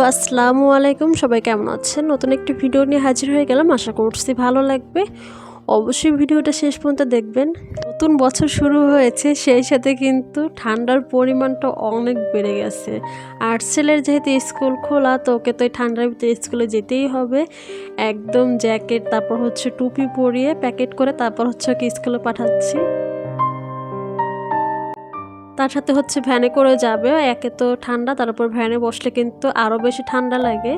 আসসালামু আলাইকুম, সবাই কেমন আছেন? নতুন একটি ভিডিও নিয়ে হাজির হয়ে গেলাম। আশা করছি ভালো লাগবে। অবশ্যই ভিডিওটা শেষ পর্যন্ত দেখবেন। নতুন বছর শুরু হয়েছে, সেই সাথে কিন্তু ঠান্ডার পরিমাণটা অনেক বেড়ে গেছে। আর ছেলের যেহেতু স্কুল খোলা, তো ওকে তো এই ঠান্ডার ভিতরে স্কুলে যেতেই হবে। একদম জ্যাকেট, তারপর হচ্ছে টুপি পরিয়ে প্যাকেট করে তারপর হচ্ছে ওকে স্কুলে পাঠাচ্ছি। তার সাথে হচ্ছে ভ্যানে করে যাবে। একে তো ঠান্ডা, তার উপর ভ্যানে বসলে কিন্তু আরও বেশি ঠান্ডা লাগে।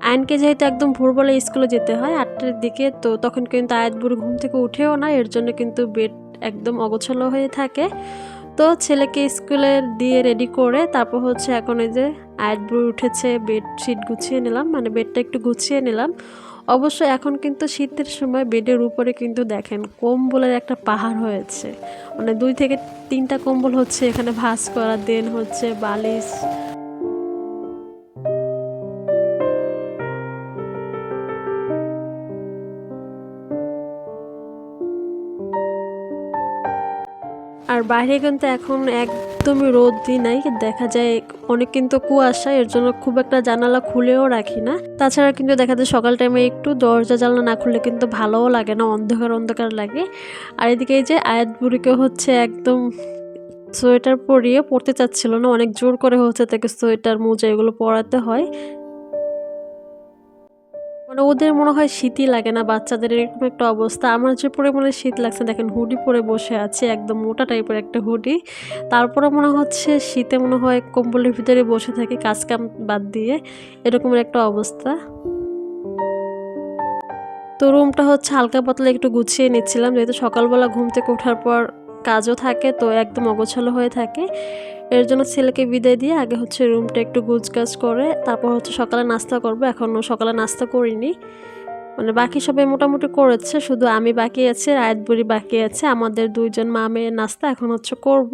আয়নকে যেহেতু একদম ভোরবেলা স্কুলে যেতে হয় 8টার দিকে, তো তখন কিন্তু আয়াত বুড়ি ঘুম থেকে উঠেও না, এর জন্য কিন্তু বেড একদম অগোছালো হয়ে থাকে। তো ছেলেকে স্কুলে দিয়ে রেডি করে তারপর হচ্ছে এখন এই যে আয়াত বুড়ি উঠেছে, বেডশিট গুছিয়ে নিলাম, মানে বেডটা একটু গুছিয়ে নিলাম। অবশ্য এখন কিন্তু শীতের সময় বেডের উপরে কিন্তু দেখেন কম্বলের একটা পাহাড় হয়েছে, মানে 2 থেকে 3টা কম্বল হচ্ছে এখানে ভাঁজ করা, দেন হচ্ছে বালিশ। আর বাইরে কিন্তু এখন একদমই রোদই নাই, দেখা যায় অনেক কিন্তু কুয়াশা, এর জন্য খুব একটা জানালা খুলেও রাখি না। তাছাড়া কিন্তু দেখা যায় সকাল টাইমে একটু দরজা জানলা না খুললে কিন্তু ভালোও লাগে না, অন্ধকার অন্ধকার লাগে। আর এদিকে এই যে আয়াত বুড়িকে হচ্ছে একদম সোয়েটার পরিয়ে পড়তে চাচ্ছিল না, অনেক জোর করে হচ্ছে তাকে সোয়েটার মোজা এগুলো পরাতে হয়। মানে ওদের মনে হয় শীতই লাগে না, বাচ্চাদের এরকম একটা অবস্থা। আমার যে পরিমাণে শীত লাগছে, দেখেন হুডি পরে বসে আছে, একদম মোটা টাইপের একটা হুডি। তারপরে মনে হচ্ছে শীতে মনে হয় কম্বলের ভিতরে বসে থাকি কাজ কাম বাদ দিয়ে, এরকমের একটা অবস্থা। তো রুমটা হচ্ছে হালকা পাতলা একটু গুছিয়ে নিচ্ছিলাম, যেহেতু সকালবেলা ঘুম থেকে ওঠার পর কাজও থাকে, তো একদম অগোছালো হয়ে থাকে। এর জন্য ছেলেকে বিদায় দিয়ে আগে হচ্ছে রুমটা একটু গুছগাছ করে তারপর হচ্ছে সকালে নাস্তা করবো। এখনও সকালে নাস্তা করিনি, মানে বাকি সবাই মোটামুটি করেছে, শুধু আমি বাকি আছে, আয়াত বুড়ি বাকি আছে। আমাদের 2জন মা মেয়ের নাস্তা এখন হচ্ছে করব।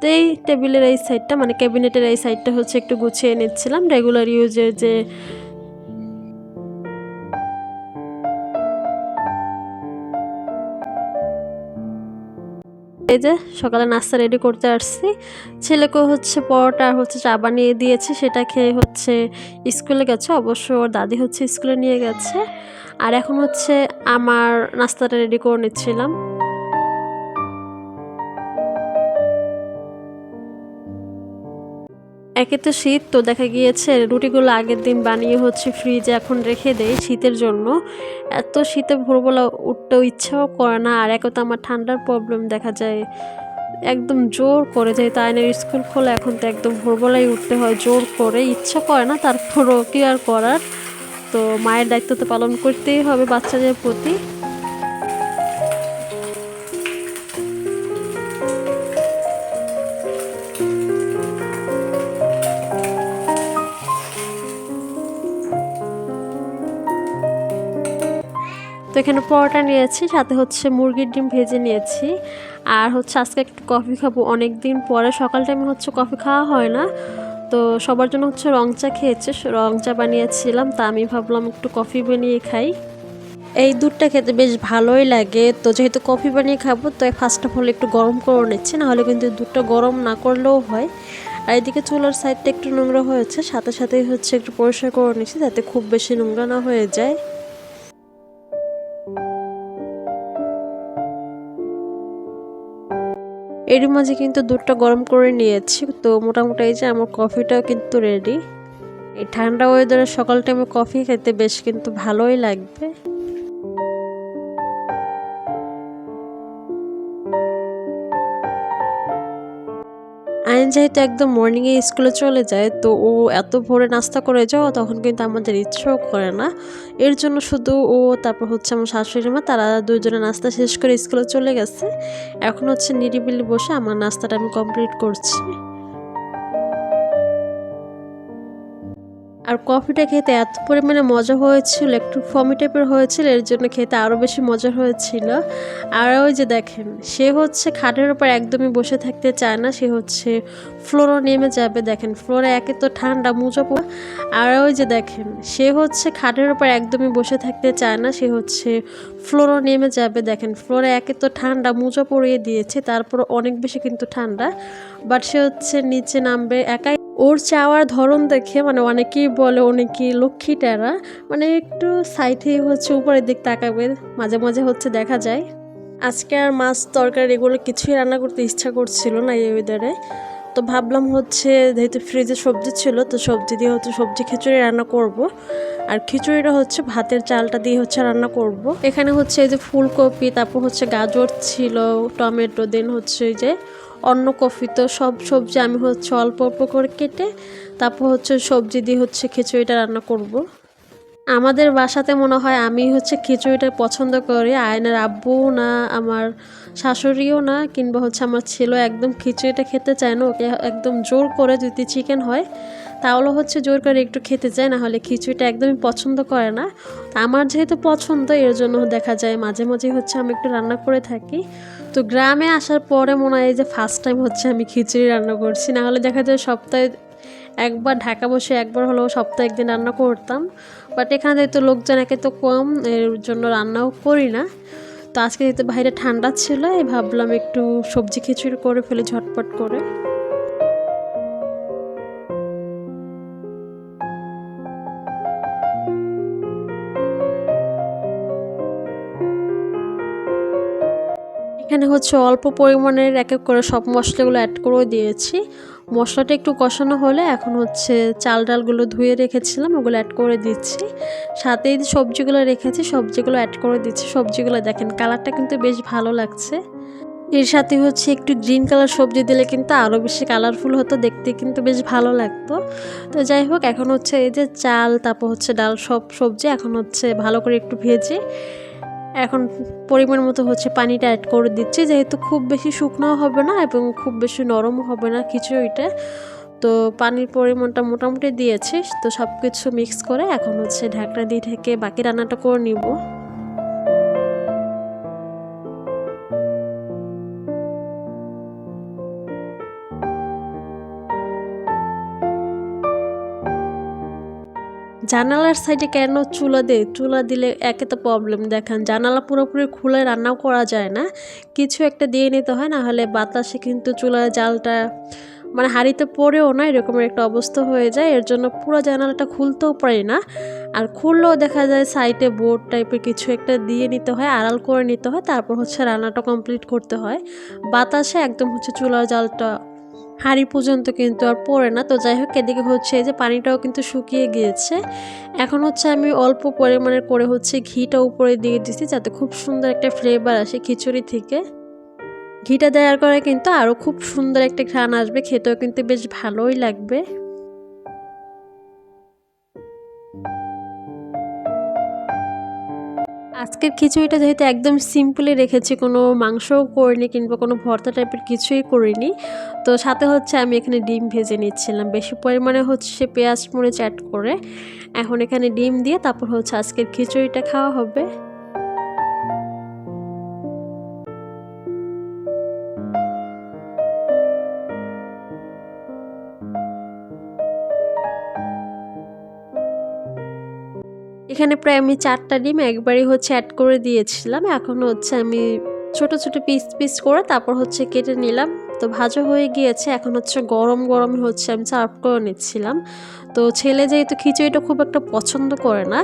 তো এই টেবিলের এই সাইডটা, মানে ক্যাবিনেটের এই সাইডটা হচ্ছে একটু গুছিয়ে নিচ্ছিলাম, রেগুলার ইউজের যে এই যে সকালে নাস্তা রেডি করতে আসছি। ছেলেকেও হচ্ছে পরোটা আর হচ্ছে চা বানিয়ে দিয়েছি, সেটা খেয়ে হচ্ছে স্কুলে গেছে। অবশ্য ওর দাদি হচ্ছে স্কুলে নিয়ে গেছে। আর এখন হচ্ছে আমার নাস্তাটা রেডি করে নিচ্ছিলাম। একে তো শীত, তো দেখা গিয়েছে রুটিগুলো আগের দিন বানিয়ে হচ্ছে ফ্রিজে এখন রেখে দেয় শীতের জন্য। এত শীতে ভোরবেলা উঠতেও ইচ্ছাও করে না, আর একে তো আমার ঠান্ডার প্রবলেম, দেখা যায় একদম জোর করে, যেহেতু আয়নের স্কুল খোলা এখন, তো একদম ভোরবেলায় উঠতে হয় জোর করে, ইচ্ছা করে না, তারপরও কি আর করার। তো মায়ের দায়িত্ব তো পালন করতেই হবে বাচ্চাদের প্রতি। তো এখানে পরোটা নিয়েছি, সাথে হচ্ছে মুরগির ডিম ভেজে নিয়েছি। আর হচ্ছে আজকে একটু কফি খাবো, অনেক দিন পরে সকাল টাইমে হচ্ছে কফি খাওয়া হয় না। তো সবার জন্য হচ্ছে রং চা খেয়েছে, রং চা বানিয়েছিলাম, তা আমি ভাবলাম একটু কফি বানিয়ে খাই। এই দুধটা খেতে বেশ ভালোই লাগে। তো যেহেতু কফি বানিয়ে খাবো, তো ফার্স্ট অফ অল একটু গরম করে নিচ্ছি, নাহলে কিন্তু দুধটা গরম না করলেও হয়। আর এদিকে চুলার সাইডটা একটু নোংরা হয়েছে, সাথে সাথেই হচ্ছে একটু পরিষ্কার করে নিচ্ছি, যাতে খুব বেশি নোংরা না হয়ে যায়। এরই মাঝে কিন্তু দুধটা গরম করে নিয়েছি, তো মোটামুটি এই যে আমার কফিটাও কিন্তু রেডি। এই ঠান্ডা ওয়েদারে সকাল টাইমে কফি খেতে বেশ কিন্তু ভালোই লাগবে। আয়ন যেহেতু একদম মর্নিংয়ে স্কুলে চলে যায়, তো ও এত ভোরে নাস্তা করে যাও, তখন কিন্তু আমাদের ইচ্ছেও করে না। এর জন্য শুধু ও, তারপর হচ্ছে আমার শাশুড়ি মা, তারা 2জনে নাস্তা শেষ করে স্কুলে চলে গেছে। এখন হচ্ছে নিরিবিলি বসে আমার নাস্তাটা আমি কমপ্লিট করছি। আর কফিটা খেতে এত পরিমাণে মজা হয়েছিল, একটু ফমি টাইপের হয়েছিল, এর জন্য খেতে আরও বেশি মজা হয়েছিল। আর ওই যে দেখেন, সে হচ্ছে খাটের উপর একদমই বসে থাকতে চায় না, সে হচ্ছে ফ্লোরে নেমে যাবে। দেখেন ফ্লোরে একে তো ঠান্ডা, মোজা পরা। আর ওই যে দেখেন, সে হচ্ছে খাটের উপর একদমই বসে থাকতে চায় না, সে হচ্ছে ফ্লোরে নেমে যাবে। দেখেন ফ্লোরে একে তো ঠান্ডা, মোজা পরিয়ে দিয়েছে, তারপর অনেক বেশি কিন্তু ঠান্ডা, বাট সে হচ্ছে নিচে নামবে একাই। ওর চাওয়ার ধরন দেখে মানে অনেকেই বলে অনেকেই লক্ষ্মী টেরা, মানে একটু সাইডে হচ্ছে উপরের দিক তাকাবে, মাঝে মাঝে হচ্ছে দেখা যায়। আজকে আর মাছ তরকারি এগুলো কিছুই রান্না করতে ইচ্ছা করছিল না এই ওয়েদারে। তো ভাবলাম হচ্ছে যেহেতু ফ্রিজে সবজি ছিল, তো সবজি দিয়ে হচ্ছে সবজি খিচুড়ি রান্না করব। আর খিচুড়িটা হচ্ছে ভাতের চালটা দিয়ে হচ্ছে রান্না করব। এখানে হচ্ছে এই যে ফুলকপি, তারপর হচ্ছে গাজর ছিল, টমেটো, দেন হচ্ছে এই যে অন্য কফি, তো সব সবজি আমি হচ্ছে অল্প অল্প করে কেটে তারপর হচ্ছে সবজি দিয়ে হচ্ছে খিচুড়িটা রান্না করব। আমাদের বাসাতে মনে হয় আমি হচ্ছে খিচুড়িটা পছন্দ করি, আয়নার আব্বু না, আমার শাশুড়িও না, কিংবা হচ্ছে আমার ছেলে একদম খিচুড়িটা খেতে চায় না। ওকে একদম জোর করে যদি চিকেন হয় তাহলে হচ্ছে জোর করে একটু খেতে চায়, না হলে খিচুড়িটা একদমই পছন্দ করে না। আমার যেহেতু পছন্দ, এর জন্য দেখা যায় মাঝে মাঝে হচ্ছে আমি একটু রান্না করে থাকি। তো গ্রামে আসার পরে মনে হয় যে ফার্স্ট টাইম হচ্ছে আমি খিচুড়ি রান্না করছি, না হলে দেখা যায় সপ্তাহে একবার, ঢাকা বসে একবার হলেও সপ্তাহে একদিন রান্না করতাম। বাট এখানে যেহেতু লোকজন একে তো কম, এর জন্য রান্নাও করি না। তো আজকে যেহেতু বাইরে ঠান্ডা ছিল, এই ভাবলাম একটু সবজি খিচুড়ি করে ফেলি ঝটপট করে। এখানে হচ্ছে অল্প পরিমাণের এক এক করে সব মশলাগুলো অ্যাড করে দিয়েছি। মশলাটা একটু কষানো হলে এখন হচ্ছে চাল ডালগুলো ধুয়ে রেখেছিলাম ওগুলো অ্যাড করে দিচ্ছি। সাথে এই যে সবজিগুলো রেখেছি সবজিগুলো অ্যাড করে দিচ্ছি। সবজিগুলো দেখেন কালারটা কিন্তু বেশ ভালো লাগছে। এর সাথে হচ্ছে একটু গ্রিন কালার সবজি দিলে কিন্তু আরও বেশি কালারফুল হতো, দেখতে কিন্তু বেশ ভালো লাগতো। তো যাই হোক, এখন হচ্ছে এই যে চাল, তারপর হচ্ছে ডাল, সব সবজি এখন হচ্ছে ভালো করে একটু ভেজে এখন পরিমাণ মতো হচ্ছে পানিটা অ্যাড করে দিচ্ছি, যেহেতু খুব বেশি শুকনোও হবে না এবং খুব বেশি নরমও হবে না খিচুড়িটা। তো পানির পরিমাণটা মোটামুটি দিয়েছি। তো সব কিছু মিক্স করে এখন হচ্ছে ঢাকনা দিয়ে ঢেকে বাকি রান্নাটা করে নিব। জানালার সাইডে কেন চুলা দেয়? চুলা দিলে একে তো প্রবলেম, দেখেন জানালা পুরোপুরি খুলে রান্নাও করা যায় না, কিছু একটা দিয়ে নিতে হয়, না হলে বাতাসে কিন্তু চুলার জালটা মানে হাঁড়িতে পড়েও না, এরকমের একটা অবস্থা হয়ে যায়। এর জন্য পুরো জানালাটা খুলতেও পারি না। আর খুললেও দেখা যায় সাইডে বোর্ড টাইপের কিছু একটা দিয়ে নিতে হয়, আড়াল করে নিতে হয়, তারপর হচ্ছে রান্নাটা কমপ্লিট করতে হয়। বাতাসে একদম হচ্ছে চুলার জালটা হাঁড়ি পর্যন্ত কিন্তু আর পড়ে না। তো যাই হোক, এদিকে হচ্ছে এই যে পানিটাও কিন্তু শুকিয়ে গিয়েছে। এখন হচ্ছে আমি অল্প পরিমাণের করে হচ্ছে ঘিটা উপরে দিয়ে দিচ্ছি, যাতে খুব সুন্দর একটা ফ্লেভার আসে খিচুড়ি থেকে। ঘিটা দেওয়ার করে কিন্তু আরও খুব সুন্দর একটা ঘ্রাণ আসবে, খেতেও কিন্তু বেশ ভালোই লাগবে। আজকের খিচুড়িটা যেহেতু একদম সিম্পলি রেখেছি, কোনো মাংসও করিনি কিংবা কোনো ভর্তা টাইপের কিছুই করিনি, তো সাথে হচ্ছে আমি এখানে ডিম ভেজে নিচ্ছিলাম বেশি পরিমাণে হচ্ছে পেঁয়াজ মরিচ অ্যাড করে। এখন এখানে ডিম দিয়ে তারপর হচ্ছে আজকের খিচুড়িটা খাওয়া হবে। এখানে প্রায় আমি 4টা ডিম একবারই হচ্ছে অ্যাড করে দিয়েছিলাম। এখন হচ্ছে আমি ছোট ছোট পিস পিস করে তারপর হচ্ছে কেটে নিলাম। তো ভাজা হয়ে গিয়েছে, এখন হচ্ছে গরম গরম হচ্ছে আমি সার্ভ করে নিচ্ছিলাম। তো ছেলে যেহেতু খিচুড়িটা খুব একটা পছন্দ করে না,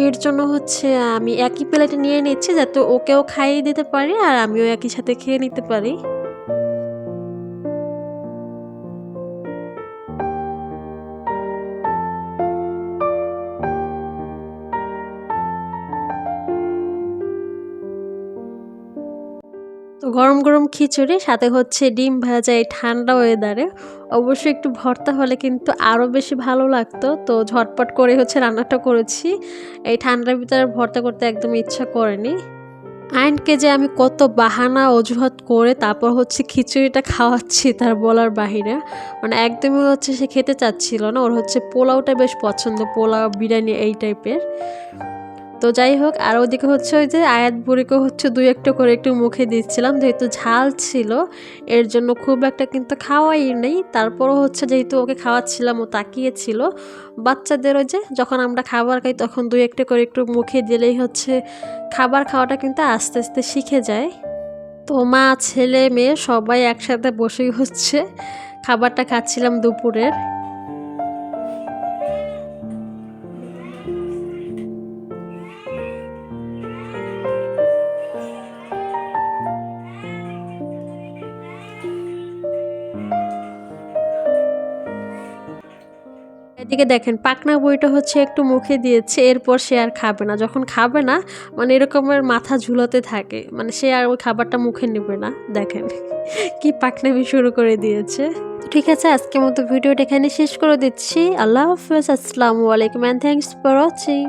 এর জন্য হচ্ছে আমি একই প্লেটে নিয়ে নিচ্ছি, যাতে ওকেও খাইয়ে দিতে পারি আর আমিও একই সাথে খেয়ে নিতে পারি। তো গরম গরম খিচুড়ি সাথে হচ্ছে ডিম ভাজা এই ঠান্ডা ওয়েদারে অবশ্যই একটু ভর্তা হলে কিন্তু আরও বেশি ভালো লাগতো। তো ঝটপট করে হচ্ছে রান্নাটা করেছি, এই ঠান্ডার ভিতরে ভর্তা করতে একদম ইচ্ছা করেনি। আয়নকে যে আমি কত বাহানা অজুহাত করে তারপর হচ্ছে খিচুড়িটা খাওয়াচ্ছি তার বলার বাহিরে, মানে একদমই হচ্ছে সে খেতে চাচ্ছিল না। ওর হচ্ছে পোলাওটা বেশ পছন্দ, পোলাও বিরিয়ানি এই টাইপের। তো যাই হোক, আর ওদিকে হচ্ছে ওই যে আয়াত বুড়িকে হচ্ছে 2-1টা করে একটু মুখে দিচ্ছিলাম, যেহেতু ঝাল ছিল এর জন্য খুব একটা কিন্তু খাওয়াই নেই। তারপরও হচ্ছে যেহেতু ওকে খাওয়াচ্ছিলাম ও তাকিয়েছিল। বাচ্চাদের ওই যে যখন আমরা খাবার খাই তখন 2-1টা করে একটু মুখে দিলেই হচ্ছে খাবার খাওয়াটা কিন্তু আস্তে আস্তে শিখে যায়। তো মা ছেলে মেয়ে সবাই একসাথে বসেই হচ্ছে খাবারটা খাচ্ছিলাম দুপুরের। এদিকে দেখেন পাকনা বইটা হচ্ছে একটু মুখে দিয়েছে, এরপর সে আর খাবে না। যখন খাবে না মানে এরকমের মাথা ঝুলাতে থাকে, মানে সে আর ওই খাবারটা মুখে নেবে না। দেখেন কি পাকনামি শুরু করে দিয়েছে। তো ঠিক আছে, আজকের মতো ভিডিওটা এখানে শেষ করে দিচ্ছি। আল্লাহ হাফেজ, আসসালামু আলাইকুম, অ্যান্ড থ্যাংকস ফর ওয়াচিং।